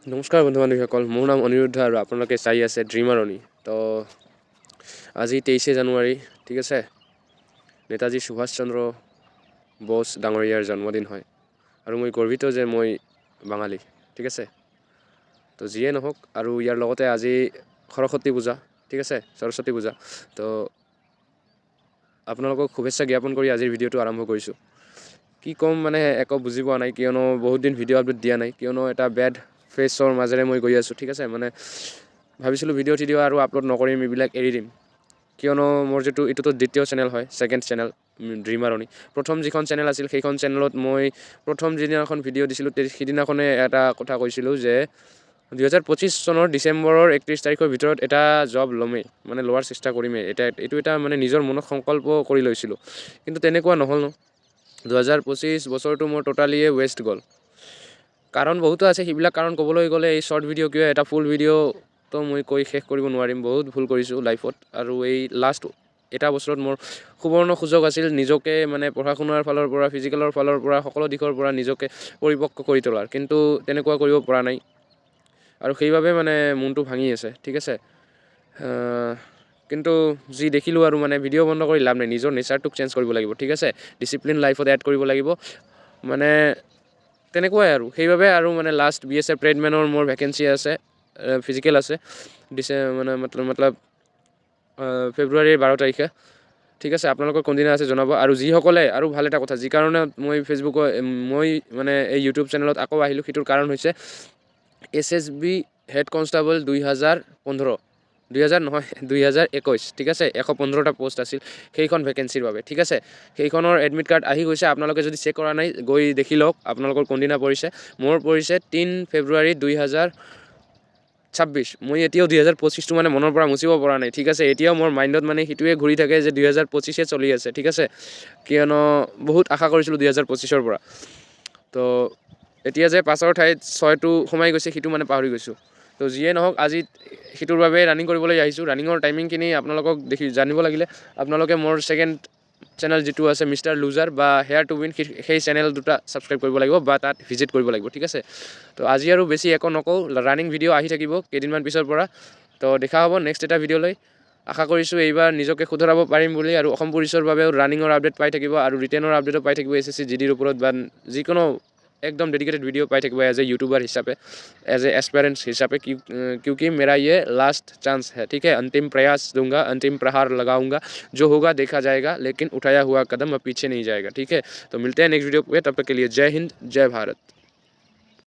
নমস্কাৰ বন্ধু বান্ধৱীসকল, মোৰ নাম অনিৰুদ্ধ আৰু আপোনালোকে চাই আছে ড্ৰিমাৰ অনি। তো আজি 23 জানুৱাৰী, ঠিক আছে। নেতাজী সুভাষ চন্দ্ৰ বোস ডাঙৰীয়াৰ জন্মদিন হয় আৰু মই গৰ্বিত যে মই বাঙালী, ঠিক আছে। তো যিয়ে নহওক, আৰু ইয়াৰ লগতে আজি সৰস্বতী পূজা, ঠিক আছে, সৰস্বতী পূজা। তো আপোনালোকক শুভেচ্ছা জ্ঞাপন কৰি আজিৰ ভিডিঅ'টো আৰম্ভ কৰিছোঁ। কি ক'ম মানে একো বুজি পোৱা নাই, কিয়নো বহুত দিন ভিডিঅ' আপলোড দিয়া নাই, কিয়নো এটা বেড ফেচৰ মাজেৰে মই গৈ আছোঁ, ঠিক আছে। মানে ভাবিছিলোঁ ভিডিঅ' আৰু আপলোড নকৰিম, এইবিলাক এৰি দিম, কিয়নো মোৰ এইটোতো দ্বিতীয় চেনেল হয়, ছেকেণ্ড চেনেল ড্ৰিমাৰ অনি। প্ৰথম যিখন চেনেল আছিল সেইখন চেনেলত মই প্ৰথম যিদিনাখন ভিডিঅ' দিছিলোঁ সেইদিনাখনে এটা কথা কৈছিলোঁ যে 2025 চনৰ ডিচেম্বৰৰ 31 তাৰিখৰ ভিতৰত এটা জব ল'মেই, মানে লোৱাৰ চেষ্টা কৰিমেই। এইটো এটা মানে নিজৰ মনত সংকল্প কৰি লৈছিলোঁ, কিন্তু তেনেকুৱা নহ'ল ন। 2025 বছৰটো মোৰ টোটালিয়ে ৱেষ্ট গ'ল। কাৰণ বহুতো আছে, সেইবিলাক কাৰণ ক'বলৈ গ'লে এই শ্বৰ্ট ভিডিঅ' কিয় এটা ফুল ভিডিঅ'টো মই কৈ শেষ কৰিব নোৱাৰিম। বহুত ভুল কৰিছোঁ লাইফত, আৰু এই লাষ্ট এটা বছৰত মোৰ সুবৰ্ণ সুযোগ আছিল নিজকে মানে পঢ়া শুনাৰ ফালৰ পৰা, ফিজিকেলৰ ফালৰ পৰা, সকলো দিশৰ পৰা নিজকে পৰিপক্ক কৰি তোলাৰ, কিন্তু তেনেকুৱা কৰিব পৰা নাই, আৰু সেইবাবে মানে মনটো ভাঙি আছে, ঠিক আছে। কিন্তু যি দেখিলোঁ আৰু মানে ভিডিঅ' বন্ধ কৰি লাভ নাই, নিজৰ নেচাৰটোক চেঞ্জ কৰিব লাগিব, ঠিক আছে। ডিচিপ্লিন লাইফত এড কৰিব লাগিব, মানে তেনেকুৱাই আৰু সেইবাবে আৰু মানে লাষ্ট BSF ট্ৰেডমেনৰ মোৰ ভেকেঞ্চি আছে, ফিজিকেল আছে মতলব ফেব্ৰুৱাৰীৰ 12 তাৰিখে, ঠিক আছে। আপোনালোকৰ কোনদিনা আছে জনাব। আৰু যিসকলে, আৰু ভাল এটা কথা, যি কাৰণে মই মই মানে এই ইউটিউব চেনেলত আকৌ আহিলোঁ, সেইটোৰ কাৰণ হৈছে SSB হেড কনষ্টেবল 2021, ঠিক আছে। 115টা পোষ্ট আছিল সেইখন ভেকেঞ্চিৰ বাবে, ঠিক আছে। সেইখনৰ এডমিট কাৰ্ড আহি গৈছে, আপোনালোকে যদি চেক কৰা নাই গৈ দেখি লওক আপোনালোকৰ কোনদিনা পৰিছে। মোৰ পৰিছে 3 ফেব্ৰুৱাৰী 2026। মই এতিয়াও 2025টো মানে মনৰ পৰা মুচিব পৰা নাই, ঠিক আছে। এতিয়াও মোৰ মাইণ্ডত মানে সেইটোৱে ঘূৰি থাকে যে 2025 চলি আছে, ঠিক আছে। কিয়নো বহুত আশা কৰিছিলোঁ 2025ৰ পৰা। তো এতিয়া যে 5ৰ ঠাইত 6টো সোমাই গৈছে, সেইটো মানে পাহৰি গৈছোঁ। তো যিয়ে নহওক, আজি সেইটোৰ বাবে ৰানিং কৰিবলৈ আহিছোঁ। ৰানিঙৰ টাইমিংখিনি আপোনালোকক জানিব লাগিলে আপোনালোকে মোৰ ছেকেণ্ড চেনেল যিটো আছে মিষ্টাৰ লুজাৰ বা হেয়াৰ টু উইন, সেই চেনেল দুটা ছাবস্ক্ৰাইব কৰিব লাগিব বা তাত ভিজিট কৰিব লাগিব, ঠিক আছে। তো আজি আৰু বেছি একো নকওঁ, ৰানিং ভিডিঅ' আহি থাকিব কেইদিনমান পিছৰ পৰা। তো দেখা হ'ব নেক্সট এটা ভিডিঅ'লৈ। আশা কৰিছোঁ এইবাৰ নিজকে শুধৰাব পাৰিম বুলি, আৰু অসম পুলিচৰ বাবেও ৰানিঙৰ আপডেট পাই থাকিব, আৰু ৰিটেনৰ আপডেটো পাই থাকিব SSC GDৰ ওপৰত, বা যিকোনো একদম ডেডিকেটেড ভিডিঅ' পাই থাকিব এজ এ यूट्यूबर हिसाब एज ए एस्पेरेंट्स हिसाब क्योंकि मेरा ये लास्ट चांस है, ठीक है। अंतिम प्रयास दूंगा, अंतिम प्रहार लगाऊंगा, जो होगा देखा जाएगा, लेकिन उठाया हुआ कदम अब पीछे नहीं जाएगा, ठीक है। तो मिलते हैं नेक्स्ट वीडियो पे, तब तक के लिए जय हिंद, जय भारत।